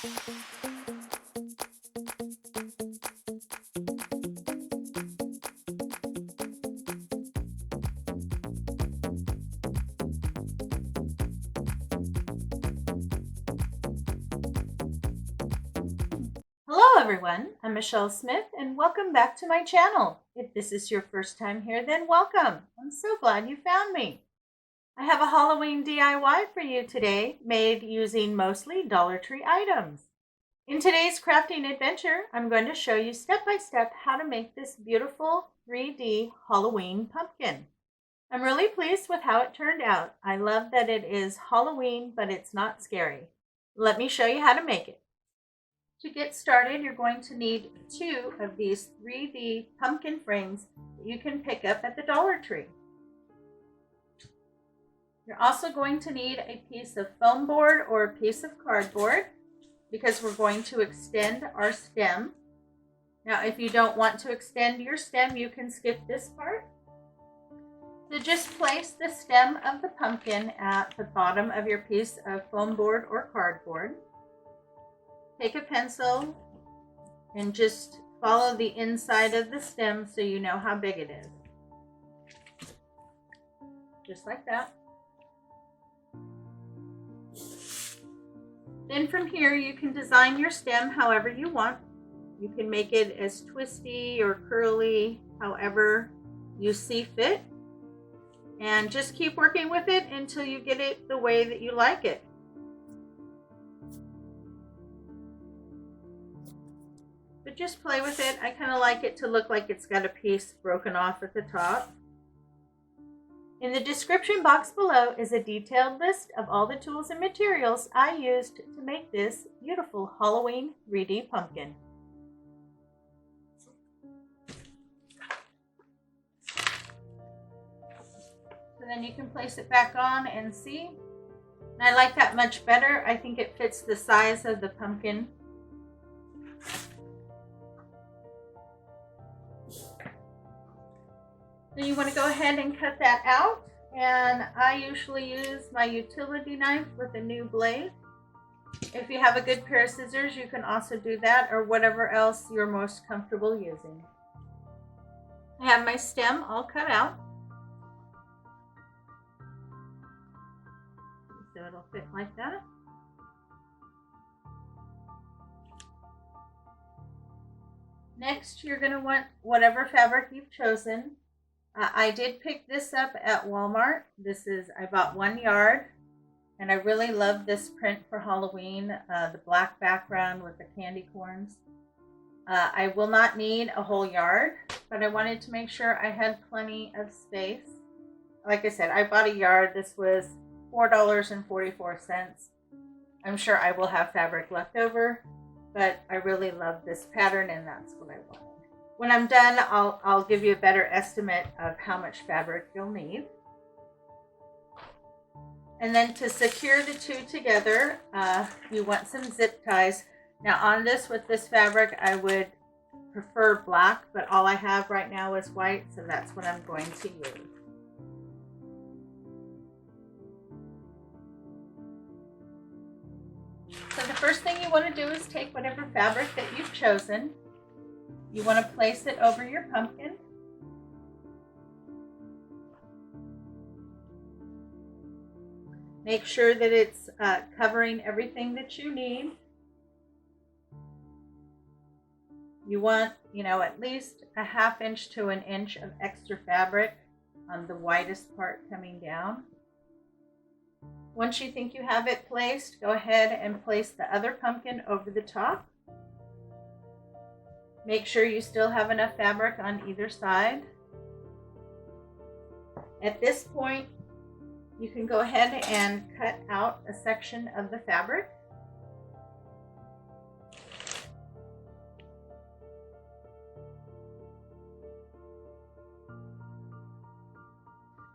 Hello everyone, I'm Michelle Smith and welcome back to my channel. If this is your first time here, then welcome. I'm so glad you found me. I have a Halloween DIY for you today, made using mostly Dollar Tree items. In today's crafting adventure, I'm going to show you step by step how to make this beautiful 3D Halloween pumpkin. I'm really pleased with how it turned out. I love that it is Halloween, but it's not scary. Let me show you how to make it. To get started, you're going to need 2 of these 3D pumpkin frames that you can pick up at the Dollar Tree. You're also going to need a piece of foam board or a piece of cardboard because we're going to extend our stem. Now, if you don't want to extend your stem, you can skip this part. So just place the stem of the pumpkin at the bottom of your piece of foam board or cardboard. Take a pencil and just follow the inside of the stem so you know how big it is. Just like that. Then from here you can design your stem however you want. You can make it as twisty or curly, however you see fit. And just keep working with it until you get it the way that you like it. But just play with it. I kind of like it to look like it's got a piece broken off at the top. In the description box below is a detailed list of all the tools and materials I used to make this beautiful Halloween 3D pumpkin. So then you can place it back on and see. And I like that much better. I think it fits the size of the pumpkin. So you want to go ahead and cut that out, and I usually use my utility knife with a new blade. If you have a good pair of scissors, you can also do that, or whatever else you're most comfortable using. I have my stem all cut out, so it'll fit like that. Next, you're going to want whatever fabric you've chosen. I did pick this up at Walmart. I bought 1 yard, and I really love this print for Halloween, the black background with the candy corns. I will not need a whole yard, but I wanted to make sure I had plenty of space. Like I said, I bought a yard. This was $4.44. I'm sure I will have fabric left over, but I really love this pattern, and that's what I want. When I'm done, I'll give you a better estimate of how much fabric you'll need. And then to secure the two together, you want some zip ties. Now on this, with this fabric, I would prefer black, but all I have right now is white, so that's what I'm going to use. So the first thing you want to do is take whatever fabric that you've chosen. You want to place it over your pumpkin. Make sure that it's covering everything that you need. You want, at least a 1/2 inch to 1 inch of extra fabric on the widest part coming down. Once you think you have it placed, go ahead and place the other pumpkin over the top. Make sure you still have enough fabric on either side. At this point, you can go ahead and cut out a section of the fabric.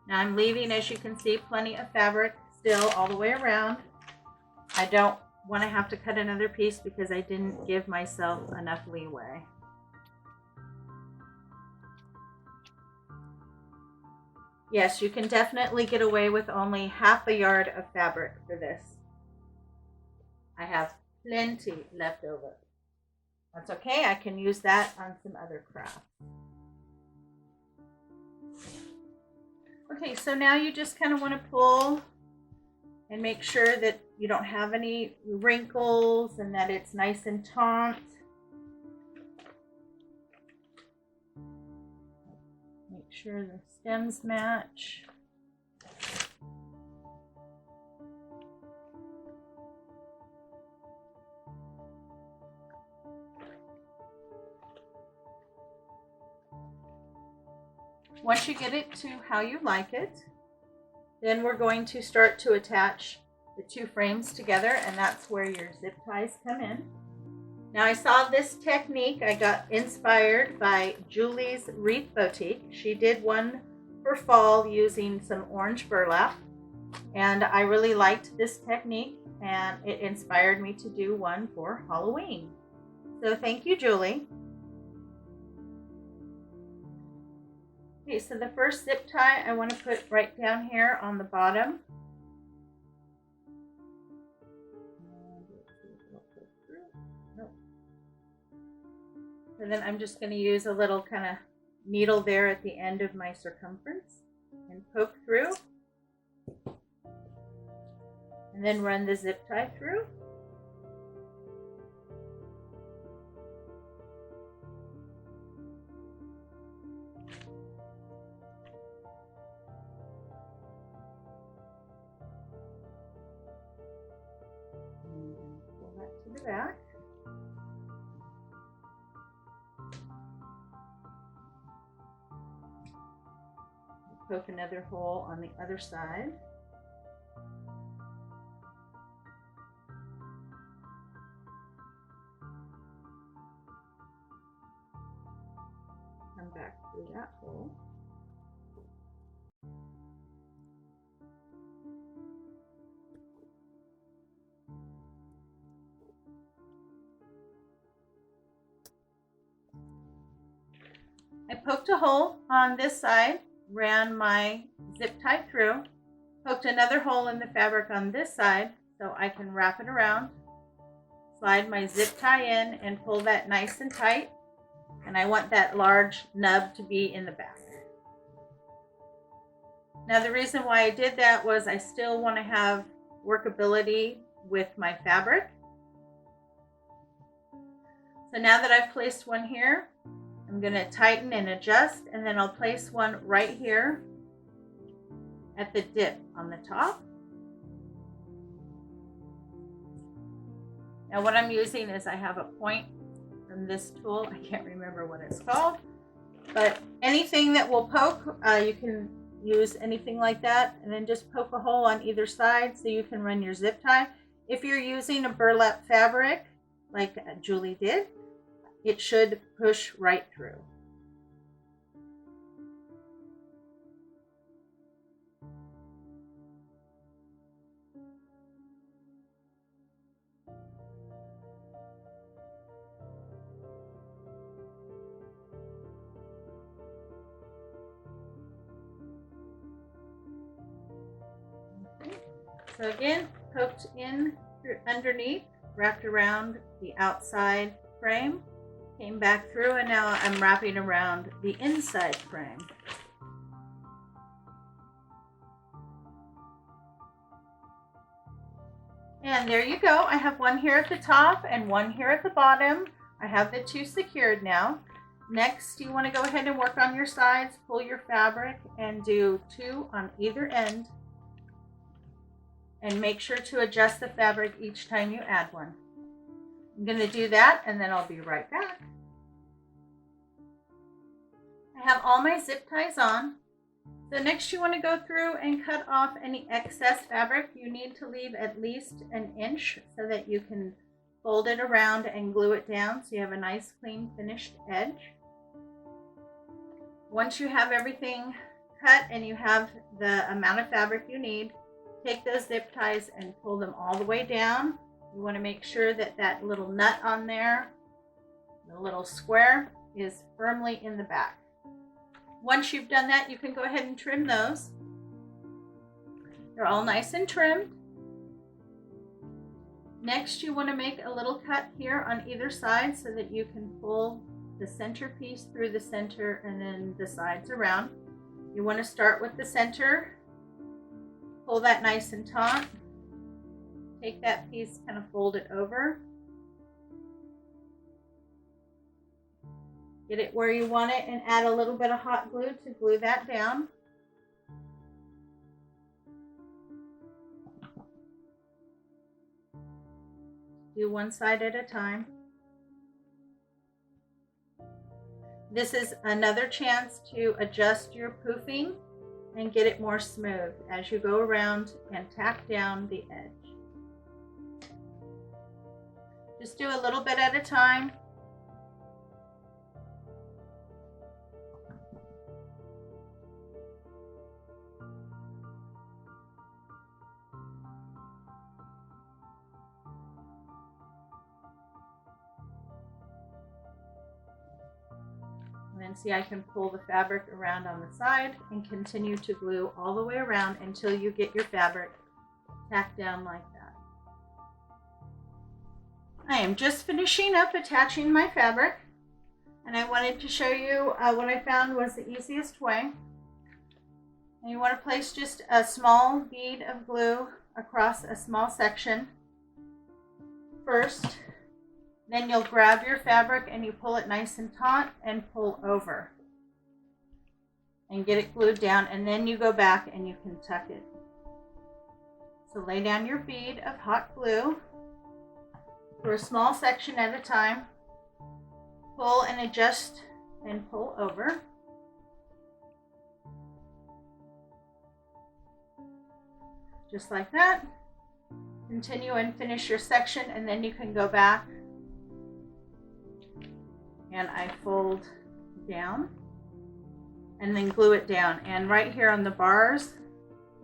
Now I'm leaving, as you can see, plenty of fabric still all the way around. I don't want to have to cut another piece because I didn't give myself enough leeway. Yes, you can definitely get away with only 1/2 a yard of fabric for this. I have plenty left over. That's okay, I can use that on some other crafts. Okay, so now you just kind of want to pull and make sure that you don't have any wrinkles and that it's nice and taut. Make sure the stems match. Once you get it to how you like it, then we're going to start to attach the two frames together, and that's where your zip ties come in. Now I saw this technique, I got inspired by Julie's Wreath Boutique. She did one for fall using some orange burlap, and I really liked this technique, and it inspired me to do one for Halloween. So thank you, Julie. Okay, so the first zip tie I want to put right down here on the bottom. And then I'm just going to use a little kind of needle there at the end of my circumference and poke through. And then run the zip tie through. Pull that to the back. Poke another hole on the other side. Come back through that hole. I poked a hole on this side, ran my zip tie through, poked another hole in the fabric on this side so I can wrap it around, slide my zip tie in and pull that nice and tight, and I want that large nub to be in the back. Now the reason why I did that was I still want to have workability with my fabric. So now that I've placed one here, I'm going to tighten and adjust, and then I'll place one right here at the dip on the top. Now what I'm using is I have a point from this tool. I can't remember what it's called, but anything that will poke, you can use anything like that, and then just poke a hole on either side so you can run your zip tie. If you're using a burlap fabric like Julie did, it should push right through. Okay. So again, poked in through underneath, wrapped around the outside frame, came back through, and now I'm wrapping around the inside frame. And there you go. I have one here at the top and one here at the bottom. I have the two secured now. Next, you want to go ahead and work on your sides, pull your fabric, and do two on either end. And make sure to adjust the fabric each time you add one. I'm going to do that, and then I'll be right back. I have all my zip ties on. So next you want to go through and cut off any excess fabric. You need to leave at least an inch so that you can fold it around and glue it down so you have a nice clean finished edge. Once you have everything cut and you have the amount of fabric you need, take those zip ties and pull them all the way down. You want to make sure that that little nut on there, the little square, is firmly in the back. Once you've done that, you can go ahead and trim those. They're all nice and trimmed. Next, you want to make a little cut here on either side so that you can pull the center piece through the center and then the sides around. You want to start with the center, pull that nice and taut, take that piece, kind of fold it over, get it where you want it, and add a little bit of hot glue to glue that down. Do one side at a time. This is another chance to adjust your poofing and get it more smooth as you go around and tack down the edge. Just do a little bit at a time. And then see, I can pull the fabric around on the side and continue to glue all the way around until you get your fabric tacked down like that. I am just finishing up attaching my fabric, and I wanted to show you what I found was the easiest way. And you want to place just a small bead of glue across a small section first. Then you'll grab your fabric and you pull it nice and taut and pull over and get it glued down, and then you go back and you can tuck it. So lay down your bead of hot glue for a small section at a time, pull and adjust and pull over. Just like that. Continue and finish your section, and then you can go back and I fold down and then glue it down. And right here on the bars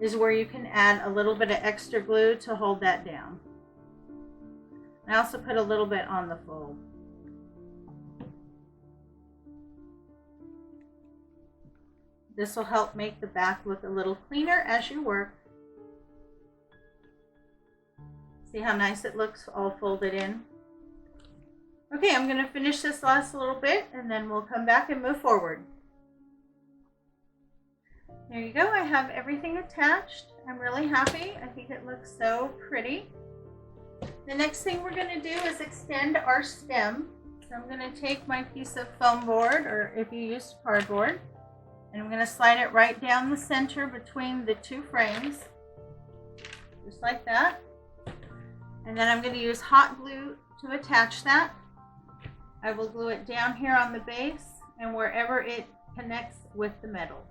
is where you can add a little bit of extra glue to hold that down. I also put a little bit on the fold. This will help make the back look a little cleaner as you work. See how nice it looks all folded in? Okay, I'm going to finish this last little bit and then we'll come back and move forward. There you go. I have everything attached. I'm really happy. I think it looks so pretty. The next thing we're going to do is extend our stem. So I'm going to take my piece of foam board, or if you used cardboard, and I'm going to slide it right down the center between the two frames, just like that. And then I'm going to use hot glue to attach that. I will glue it down here on the base and wherever it connects with the metal.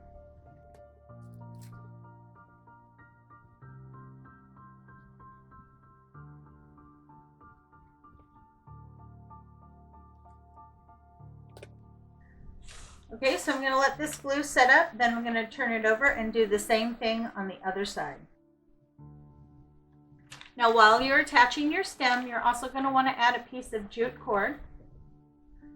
Okay, so I'm going to let this glue set up, then I'm going to turn it over and do the same thing on the other side. Now while you're attaching your stem, you're also going to want to add a piece of jute cord.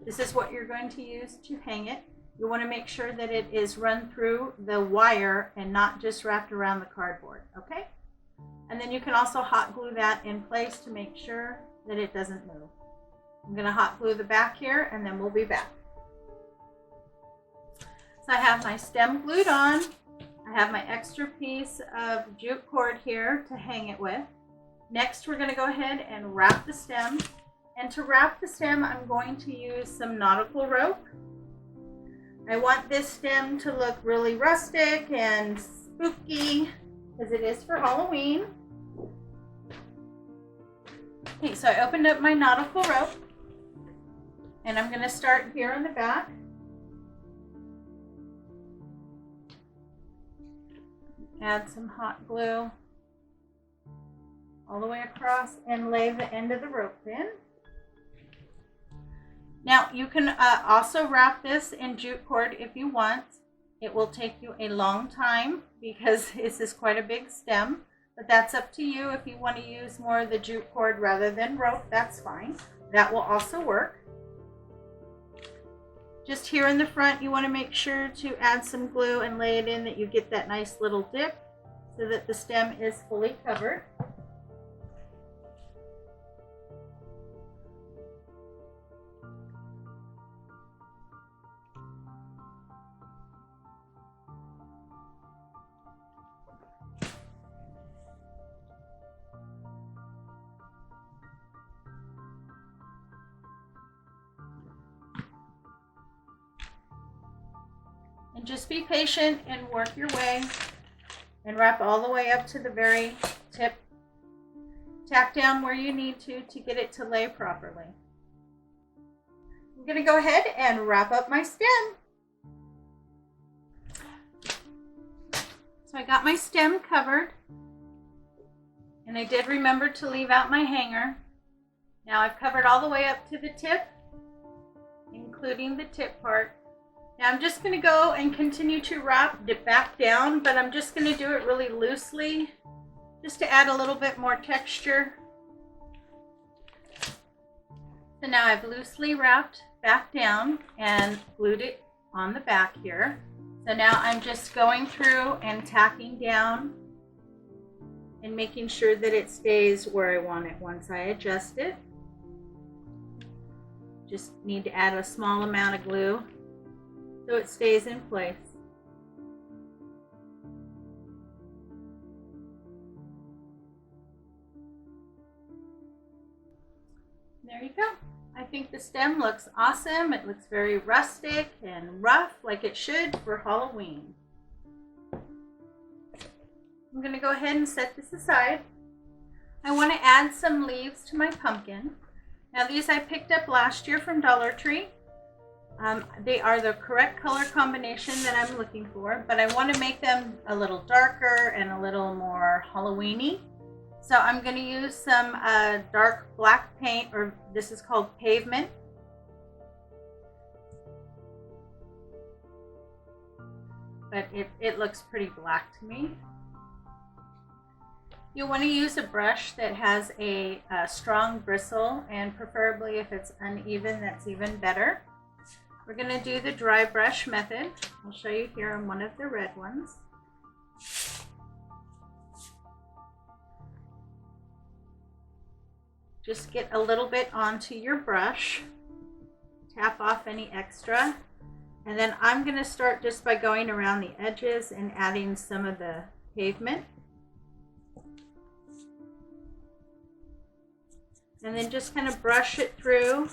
This is what you're going to use to hang it. You want to make sure that it is run through the wire and not just wrapped around the cardboard, okay? And then you can also hot glue that in place to make sure that it doesn't move. I'm going to hot glue the back here and then we'll be back. So I have my stem glued on. I have my extra piece of jute cord here to hang it with. Next, we're going to go ahead and wrap the stem. And to wrap the stem, I'm going to use some nautical rope. I want this stem to look really rustic and spooky because it is for Halloween. Okay, so I opened up my nautical rope and I'm going to start here on the back. Add some hot glue all the way across and lay the end of the rope in. Now you can also wrap this in jute cord if you want. It will take you a long time because this is quite a big stem, but that's up to you. If you want to use more of the jute cord rather than rope, that's fine. That will also work. Just here in the front, you want to make sure to add some glue and lay it in that you get that nice little dip so that the stem is fully covered. And just be patient and work your way and wrap all the way up to the very tip. Tack down where you need to get it to lay properly. I'm going to go ahead and wrap up my stem. So I got my stem covered, and I did remember to leave out my hanger. Now I've covered all the way up to the tip, including the tip part. Now I'm just going to go and continue to wrap it back down, but I'm just going to do it really loosely, just to add a little bit more texture. So now I've loosely wrapped back down and glued it on the back here. So now I'm just going through and tacking down and making sure that it stays where I want it once I adjust it. Just need to add a small amount of glue so it stays in place. There you go. I think the stem looks awesome. It looks very rustic and rough, like it should for Halloween. I'm going to go ahead and set this aside. I want to add some leaves to my pumpkin. Now these I picked up last year from Dollar Tree. They are the correct color combination that I'm looking for, but I want to make them a little darker and a little more Halloween-y. So I'm going to use some dark black paint, or this is called Pavement. But it looks pretty black to me. You'll want to use a brush that has a strong bristle, and preferably if it's uneven, that's even better. We're going to do the dry brush method. I'll show you here on one of the red ones. Just get a little bit onto your brush, tap off any extra, and then I'm going to start just by going around the edges and adding some of the pavement. And then just kind of brush it through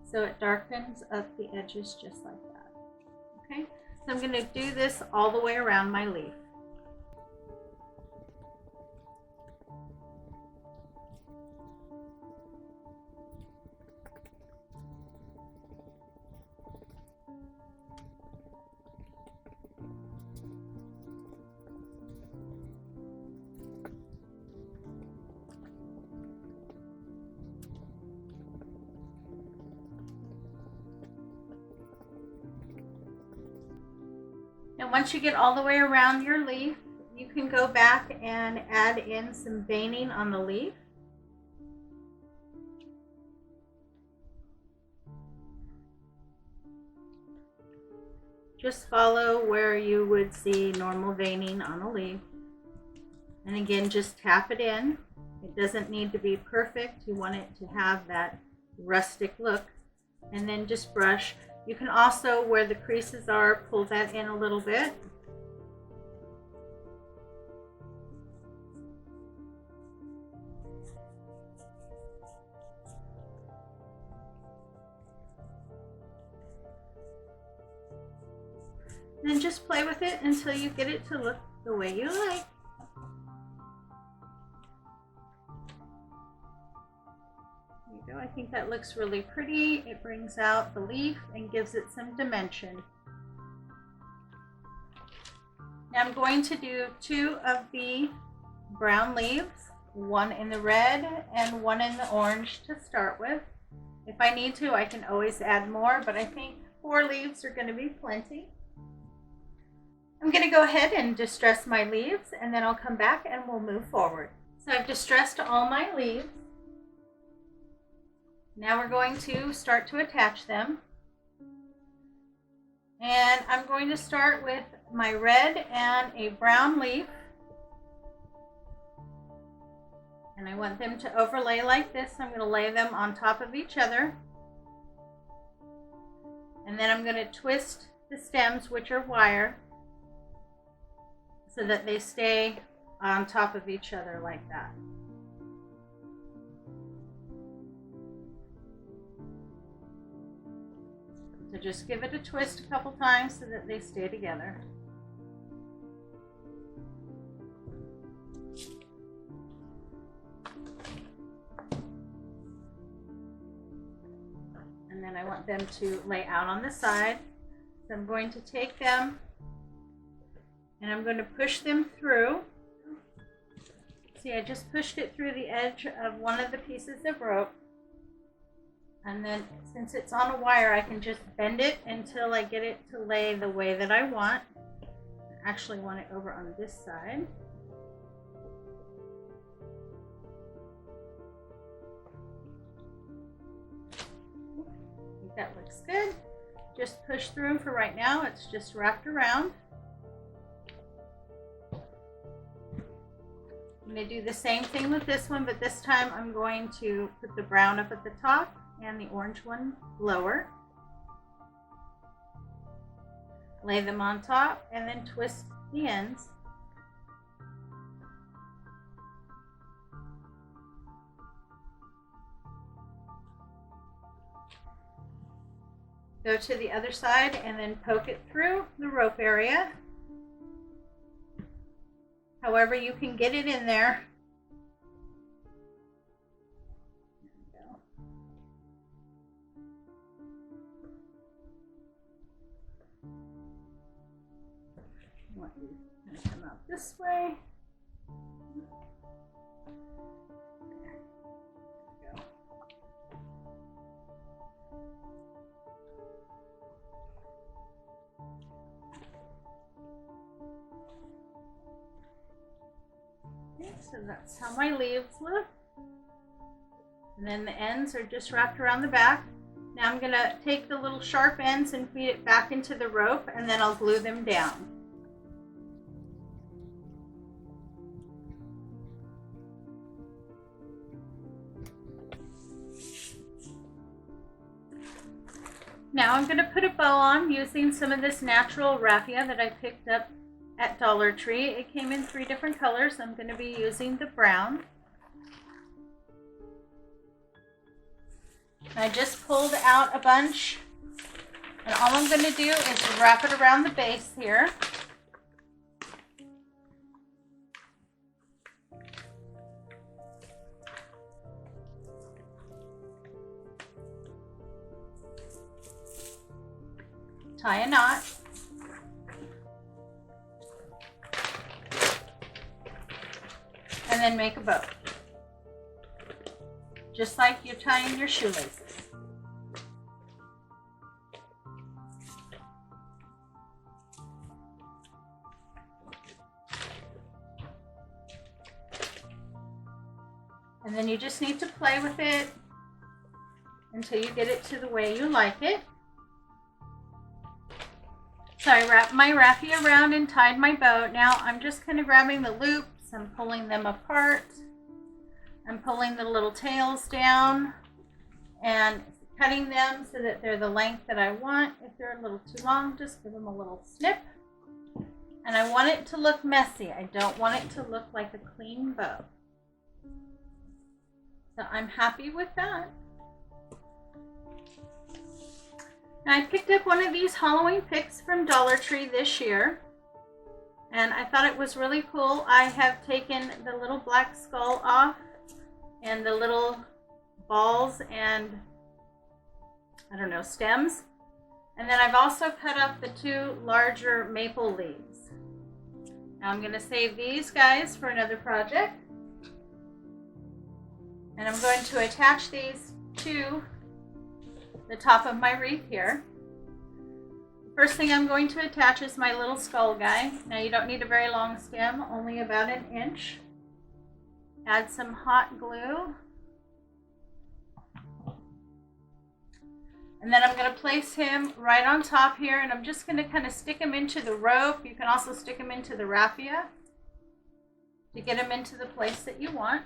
so it darkens up the edges just like that. Okay, so I'm going to do this all the way around my leaf. And once you get all the way around your leaf, you can go back and add in some veining on the leaf. Just follow where you would see normal veining on a leaf. And again, just tap it in. It doesn't need to be perfect. You want it to have that rustic look. And then just brush. You can also, where the creases are, pull that in a little bit. And then just play with it until you get it to look the way you like. I think that looks really pretty. It brings out the leaf and gives it some dimension. Now I'm going to do 2 of the brown leaves, one in the red and one in the orange to start with. If I need to, I can always add more, but I think 4 leaves are going to be plenty. I'm going to go ahead and distress my leaves, and then I'll come back and we'll move forward. So I've distressed all my leaves. Now we're going to start to attach them. And I'm going to start with my red and a brown leaf. And I want them to overlay like this. I'm going to lay them on top of each other. And then I'm going to twist the stems, which are wire, so that they stay on top of each other like that. So just give it a twist a couple times so that they stay together. And then I want them to lay out on the side. So I'm going to take them and I'm going to push them through. See, I just pushed it through the edge of one of the pieces of rope. And then since it's on a wire, I can just bend it until I get it to lay the way that I want. I actually want it over on this side. I think that looks good. Just push through for right now. It's just wrapped around. I'm going to do the same thing with this one, but this time I'm going to put the brown up at the top and the orange one lower. Lay them on top and then twist the ends. Go to the other side and then poke it through the rope area. However you can get it in there. Come out this way. There we go. Okay, so that's how my leaves look. And then the ends are just wrapped around the back. Now I'm going to take the little sharp ends and feed it back into the rope, and then I'll glue them down. Now I'm going to put a bow on using some of this natural raffia that I picked up at Dollar Tree. It came in 3 different colors. I'm going to be using the brown. I just pulled out a bunch, and all I'm going to do is wrap it around the base here. Tie a knot. And then make a bow. Just like you're tying your shoelaces. And then you just need to play with it until you get it to the way you like it. So I wrapped my raffia around and tied my bow. Now I'm just kind of grabbing the loops, I'm pulling them apart. I'm pulling the little tails down and cutting them so that they're the length that I want. If they're a little too long, just give them a little snip. And I want it to look messy. I don't want it to look like a clean bow. So I'm happy with that. Now I picked up one of these Halloween picks from Dollar Tree this year, and I thought it was really cool. I have taken the little black skull off and the little balls and, I don't know, stems. And then I've also cut up the 2 larger maple leaves. Now I'm going to save these guys for another project. And I'm going to attach these to the top of my wreath here. First thing I'm going to attach is my little skull guy. Now you don't need a very long stem, only about 1 inch. Add some hot glue. And then I'm going to place him right on top here, and I'm just going to kind of stick him into the rope. You can also stick him into the raffia to get him into the place that you want.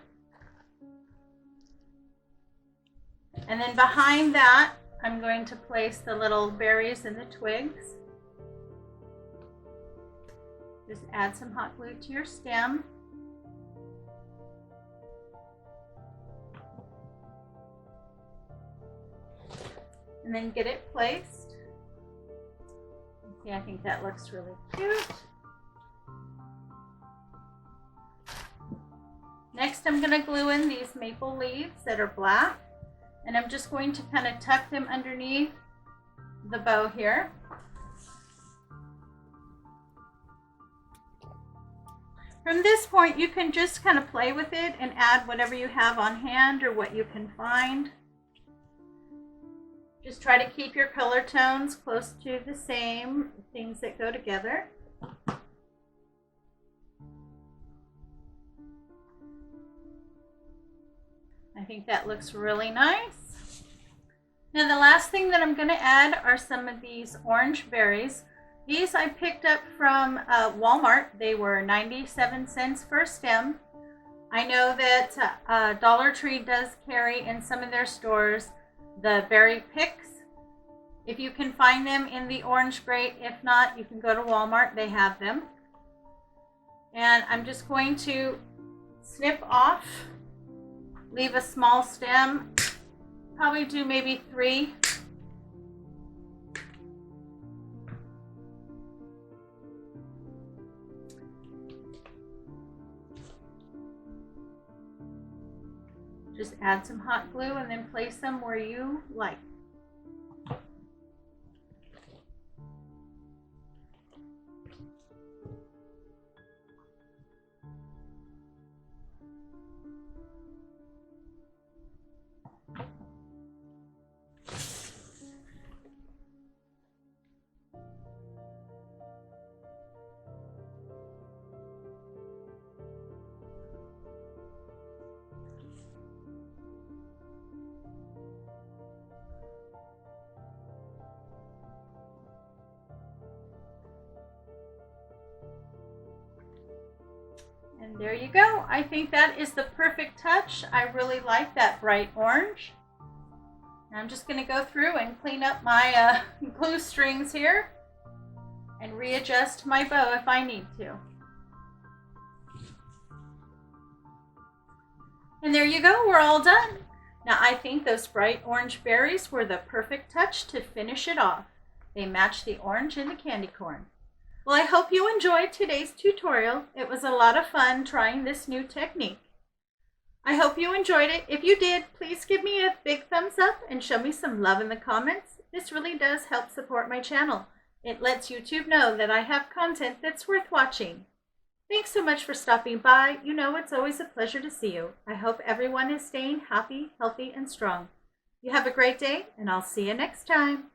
And then behind that, I'm going to place the little berries and the twigs. Just add some hot glue to your stem. And then get it placed. Okay, I think that looks really cute. Next, I'm going to glue in these maple leaves that are black, and I'm just going to kind of tuck them underneath the bow here. From this point, you can just kind of play with it and add whatever you have on hand or what you can find. Just try to keep your color tones close to the same, things that go together. I think that looks really nice. Now the last thing that I'm going to add are some of these orange berries. These I picked up from Walmart. They were 97 cents for a stem. I know that Dollar Tree does carry in some of their stores the berry picks. If you can find them in the orange, great. If not, you can go to Walmart. They have them. And I'm just going to snip off, leave a small stem, probably do maybe 3. Just add some hot glue and then place them where you like. And there you go. I think that is the perfect touch. I really like that bright orange. Now I'm just going to go through and clean up my glue strings here and readjust my bow if I need to. And there you go. We're all done. Now I think those bright orange berries were the perfect touch to finish it off. They match the orange and the candy corn. Well, I hope you enjoyed today's tutorial. It was a lot of fun trying this new technique. I hope you enjoyed it. If you did, please give me a big thumbs up and show me some love in the comments. This really does help support my channel. It lets YouTube know that I have content that's worth watching. Thanks so much for stopping by. You know it's always a pleasure to see you. I hope everyone is staying happy, healthy, and strong. You have a great day, and I'll see you next time.